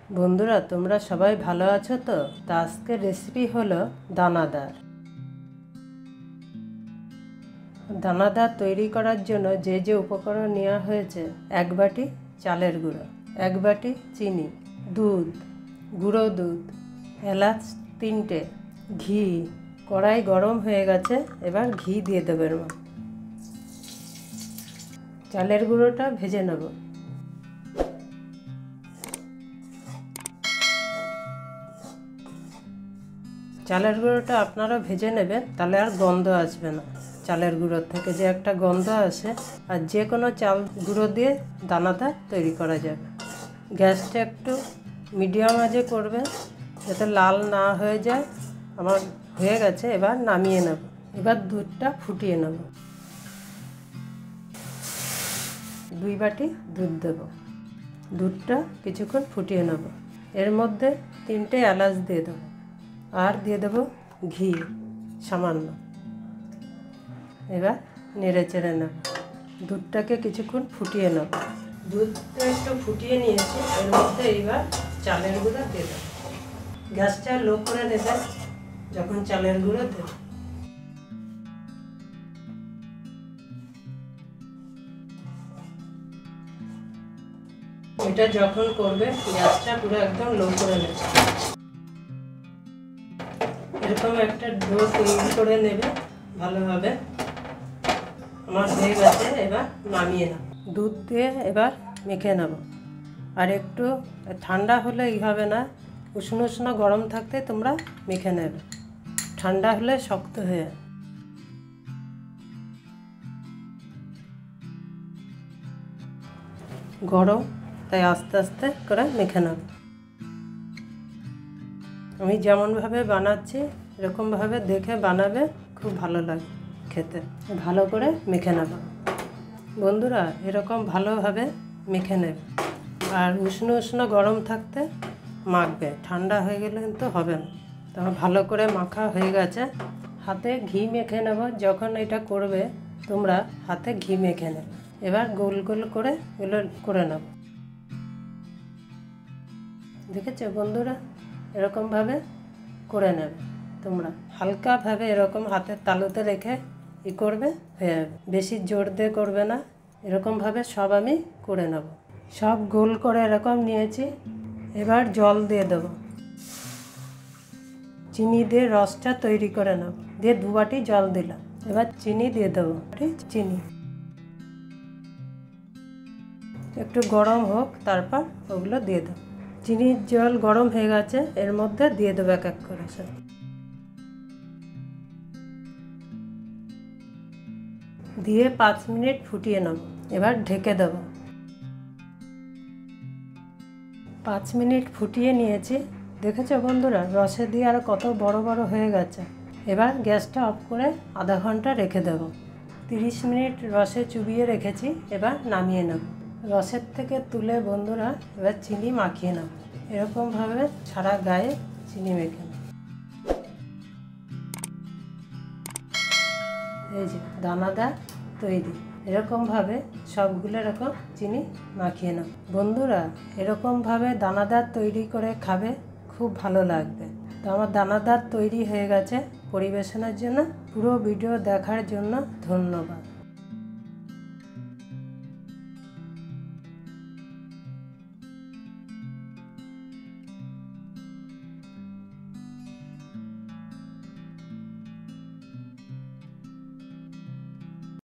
বন্ধুরা তোমরা সবাই ভালো আছো তো? আজকের রেসিপি হলো দানাদার। দানাদার তৈরি করার জন্য যে যে উপকরণ নেওয়া হয়েছে: 1 বাটি চালের গুঁড়ো, 1 বাটি চিনি, দুধ, গুঁড়ো দুধ, এলাচ 3টে, ঘি। কড়াই গরম হয়ে গেছে, এবার ঘি দিয়ে দেবেন। চালের গুঁড়োটা ভেজে নেব। চালের গুঁড়োটা আপনারা ভেজে নেবেন, তাহলে আর গন্ধ আসবে না। চালের গুঁড়োর থেকে যে একটা গন্ধ আসে, আর যে কোনো চাল গুঁড়ো দিয়ে দানাদার তৈরি করা যাবে। গ্যাসটা একটু মিডিয়াম আঁচে করবেন, যাতে লাল না হয়ে যায়। আমার হয়ে গেছে, এবার নামিয়ে নেব। এবার দুধটা ফুটিয়ে নেব। 2 বাটি দুধ দেব। দুধটা কিছুক্ষণ ফুটিয়ে নেব। এর মধ্যে 3টে এলাচ দিয়ে দেবো, আর দিয়ে দেবো ঘি সামান্য। এবার নেড়ে চেড়ে নেব। দুধটাকে কিছুক্ষণ ফুটিয়ে নেব। দুধটা একটু ফুটিয়ে নিয়েছি, এর মধ্যে এইবার চালের গুঁড়ো দিয়ে দেবো। গ্যাসটা লো করে দেবেন যখন চালের গুঁড়ো দেব। এটা যখন করবে গ্যাসটা পুরো একদম লো করে নেবে। এরকম একটা ডো তৈরি করে নেবে ভালোভাবে। আমার হয়ে গেছে, এবার নামিয়ে নেব। দুধ দিয়ে এবার মেখে নেব। আর একটু ঠান্ডা হলে হবে না, উষ্ণ উষ্ণ গরম থাকতে তোমরা মেখে নেবে। ঠান্ডা হলে শক্ত হয়ে গরম, তাই আস্তে আস্তে করে মেখে নেব। আমি যেমনভাবে বানাচ্ছি এরকমভাবে দেখে বানাবে, খুব ভালো লাগে খেতে। ভালো করে মেখে নেব বন্ধুরা, এরকম ভালোভাবে মেখে নেবে। আর উষ্ণ উষ্ণ গরম থাকতে মাখবে, ঠান্ডা হয়ে গেলে কিন্তু হবে না। তো ভালো করে মাখা হয়ে গেছে। হাতে ঘি মেখে নেব। যখন এটা করবে তোমরা হাতে ঘি মেখে নেবে। এবার গোল গোল করে এগুলো করে নেব। দেখেছো বন্ধুরা, এরকমভাবে করে নেবে তোমরা। হালকাভাবে এরকম হাতের তালুতে রেখে করবে, হয়ে যাবে। বেশি জোর দিয়ে করবে না। এরকমভাবে সব আমি করে নেব। সব গোল করে এরকম নিয়েছি। এবার জল দিয়ে দেবো। চিনি দিয়ে রসটা তৈরি করে নেব। দিয়ে 2 বাটি জল দিলাম। এবার চিনি দিয়ে দেবো। চিনি একটু গরম হোক, তারপর ওগুলো দিয়ে দেবো। চিনির জল গরম হয়ে গেছে, এর মধ্যে দিয়ে দেবো এক এক করে সব। দিয়ে 5 মিনিট ফুটিয়ে নেব। এবার ঢেকে দেব। 5 মিনিট ফুটিয়ে নিয়েছি। দেখেছো বন্ধুরা, রসে দিয়ে আর কত বড় বড় হয়ে গেছে। এবার গ্যাসটা অফ করে আধা ঘন্টা রেখে দেব। 30 মিনিট রসে চুবিয়ে রেখেছি, এবার নামিয়ে নেব। রসের থেকে তুলে বন্ধুরা এবার চিনি মাখিয়ে নেব। এরকমভাবে সারা গায়ে চিনি মেখে নেব। এই যে দানাদার তৈরি। এরকমভাবে সবগুলো এরকম চিনি মাখিয়ে নাও বন্ধুরা। এরকমভাবে দানাদার তৈরি করে খাবে, খুব ভালো লাগবে। তো আমার দানাদার তৈরি হয়ে গেছে পরিবেশনের জন্য। পুরো ভিডিও দেখার জন্য ধন্যবাদ।